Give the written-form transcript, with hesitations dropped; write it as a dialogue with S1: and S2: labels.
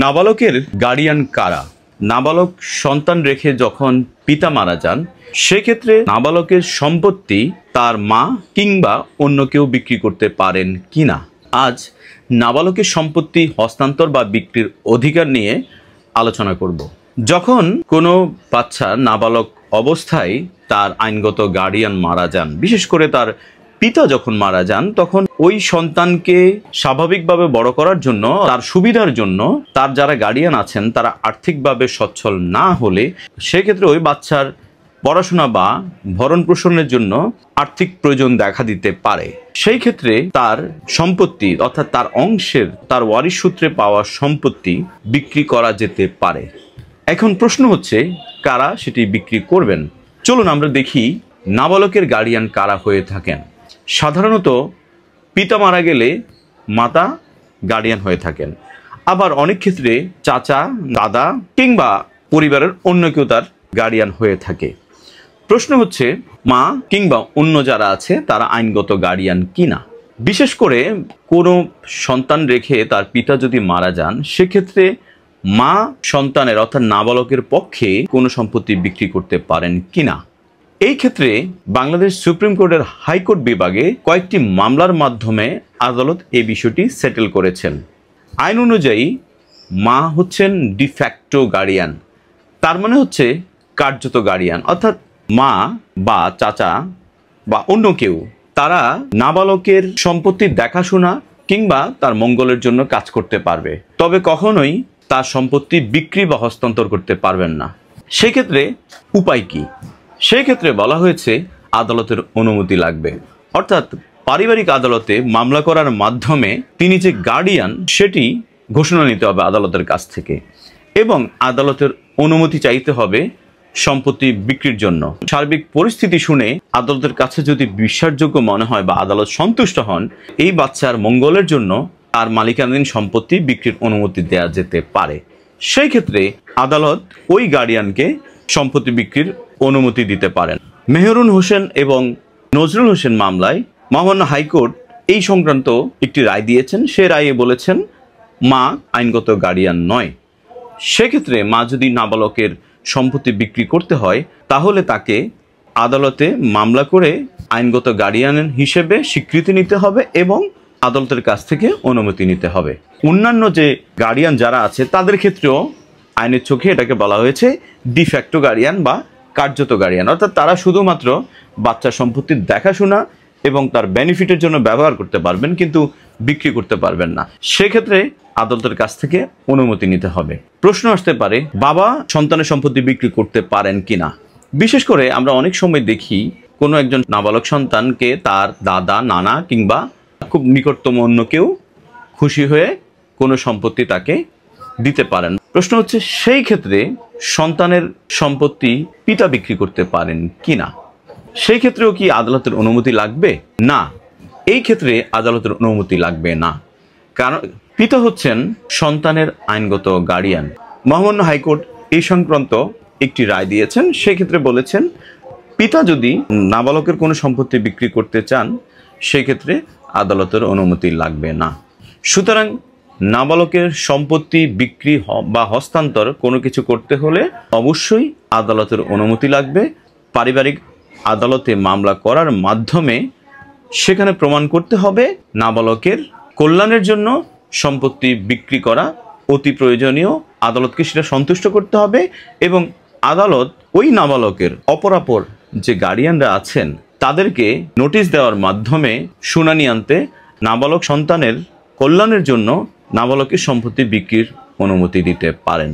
S1: নাবালকের guardian কারা? নাবালক সন্তান রেখে যখন পিতা মারা যান সেক্ষেত্রে নাবালকের সম্পত্তি তার মা কিংবা অন্য কেউ বিক্রি করতে পারেন কিনা। আজ নাবালকের সম্পত্তি হস্তান্তর বা বিক্রির অধিকার নিয়ে আলোচনা করব। যখন কোনো বাচ্চা নাবালক অবস্থায় তার আইনগত গার্ডিয়ান মারা যান, বিশেষ করে তার পিতা যখন মারা যান, তখন ওই সন্তানকে স্বাভাবিকভাবে বড় করার জন্য, তার সুবিধার জন্য তার যারা গার্ডিয়ান আছেন তারা আর্থিকভাবে সচ্ছল না হলে সেক্ষেত্রে ওই বাচ্চার পড়াশোনা বা ভরণ পোষণের জন্য আর্থিক প্রয়োজন দেখা দিতে পারে। সেই ক্ষেত্রে তার সম্পত্তি অর্থাৎ তার অংশের, তার ওয়ারিশ সূত্রে পাওয়া সম্পত্তি বিক্রি করা যেতে পারে। এখন প্রশ্ন হচ্ছে কারা সেটি বিক্রি করবেন। চলুন আমরা দেখি নাবালকের গার্ডিয়ান কারা হয়ে থাকেন। সাধারণত পিতা মারা গেলে মাতা গার্ডিয়ান হয়ে থাকেন, আবার অনেক ক্ষেত্রে চাচা, দাদা কিংবা পরিবারের অন্য কেউ তার গার্ডিয়ান হয়ে থাকে। প্রশ্ন হচ্ছে মা কিংবা অন্য যারা আছে তারা আইনগত গার্ডিয়ান কিনা। বিশেষ করে কোনো সন্তান রেখে তার পিতা যদি মারা যান সেক্ষেত্রে মা সন্তানের অর্থাৎ নাবালকের পক্ষে কোনো সম্পত্তি বিক্রি করতে পারেন কিনা। এই ক্ষেত্রে বাংলাদেশ সুপ্রিম কোর্টের হাইকোর্ট বিভাগে কয়েকটি মামলার মাধ্যমে আদালত এই বিষয়টি সেটেল করেছেন। আইন অনুযায়ী মা হচ্ছেন ডিফ্যাক্টো গার্ডিয়ান, তার মানে হচ্ছে কার্যত গার্ডিয়ান, অর্থাৎ মা বা চাচা বা অন্য কেউ তারা নাবালকের সম্পত্তির দেখাশোনা কিংবা তার মঙ্গলের জন্য কাজ করতে পারবে, তবে কখনোই তার সম্পত্তি বিক্রি বা হস্তান্তর করতে পারবেন না। সেক্ষেত্রে উপায় কি? সেই ক্ষেত্রে বলা হয়েছে আদালতের অনুমতি লাগবে, অর্থাৎ পারিবারিক আদালতে মামলা করার মাধ্যমে তিনি যে গার্ডিয়ান সেটি ঘোষণা নিতে হবে আদালতের কাছ থেকে, এবং আদালতের অনুমতি চাইতে হবে সম্পত্তি বিক্রির জন্য। সার্বিক পরিস্থিতি শুনে আদালতের কাছে যদি বিশ্বাসযোগ্য মনে হয় বা আদালত সন্তুষ্ট হন, এই বাচ্চার মঙ্গলের জন্য তার মালিকানাধীন সম্পত্তি বিক্রির অনুমতি দেওয়া যেতে পারে। সেই ক্ষেত্রে আদালত ওই গার্ডিয়ানকে সম্পত্তি বিক্রির অনুমতি দিতে পারেন। মেহরুন হোসেন এবং নজরুল হোসেন মামলায় মহামান্য হাইকোর্ট এই সংক্রান্ত একটি রায় দিয়েছেন। সে রায়ে বলেছেন মা আইনগত গার্ডিয়ান নয়। সেক্ষেত্রে মা যদি নাবালকের সম্পত্তি বিক্রি করতে হয় তাহলে তাকে আদালতে মামলা করে আইনগত গার্ডিয়ান হিসেবে স্বীকৃতি নিতে হবে এবং আদালতের কাছ থেকে অনুমতি নিতে হবে। অন্যান্য যে গার্ডিয়ান যারা আছে তাদের ক্ষেত্রেও আইনের চোখে এটাকে বলা হয়েছে ডিফ্যাক্টো গার্ডিয়ান বা কার্যত গার্ডিয়ান, অর্থাৎ তারা শুধুমাত্র বাচ্চার সম্পত্তির দেখাশোনা এবং তার বেনিফিটের জন্য ব্যবহার করতে পারবেন, কিন্তু বিক্রি করতে পারবেন না। সেক্ষেত্রে আদালতের কাছ থেকে অনুমতি নিতে হবে। প্রশ্ন আসতে পারে বাবা সন্তানের সম্পত্তি বিক্রি করতে পারেন কিনা। বিশেষ করে আমরা অনেক সময় দেখি কোনো একজন নাবালক সন্তানকে তার দাদা, নানা কিংবা খুব নিকটতম অন্য কেউ খুশি হয়ে কোনো সম্পত্তি তাকে দিতে পারেন। প্রশ্ন হচ্ছে সেই ক্ষেত্রে সন্তানের সম্পত্তি পিতা বিক্রি করতে পারেন কিনা। সেই ক্ষেত্রেও কি আদালতের অনুমতি লাগবে? না, এই ক্ষেত্রে আদালতের অনুমতি লাগবে না, কারণ পিতা হচ্ছেন সন্তানের আইনগত গার্ডিয়ান। মহামান্য হাইকোর্ট এই সংক্রান্ত একটি রায় দিয়েছেন। সেক্ষেত্রে বলেছেন পিতা যদি নাবালকের কোনো সম্পত্তি বিক্রি করতে চান সেক্ষেত্রে আদালতের অনুমতি লাগবে না। সুতরাং নাবালকের সম্পত্তি বিক্রি বা হস্তান্তর কোনো কিছু করতে হলে অবশ্যই আদালতের অনুমতি লাগবে। পারিবারিক আদালতে মামলা করার মাধ্যমে সেখানে প্রমাণ করতে হবে নাবালকের কল্যাণের জন্য সম্পত্তি বিক্রি করা অতি প্রয়োজনীয়, আদালতকে সেটা সন্তুষ্ট করতে হবে এবং আদালত ওই নাবালকের অপরাপর যে গার্ডিয়ানরা আছেন তাদেরকে নোটিশ দেওয়ার মাধ্যমে শুনানি আনতে নাবালক সন্তানের কল্যাণের জন্য নাবালকের সম্পত্তি বিক্রির অনুমতি দিতে পারেন।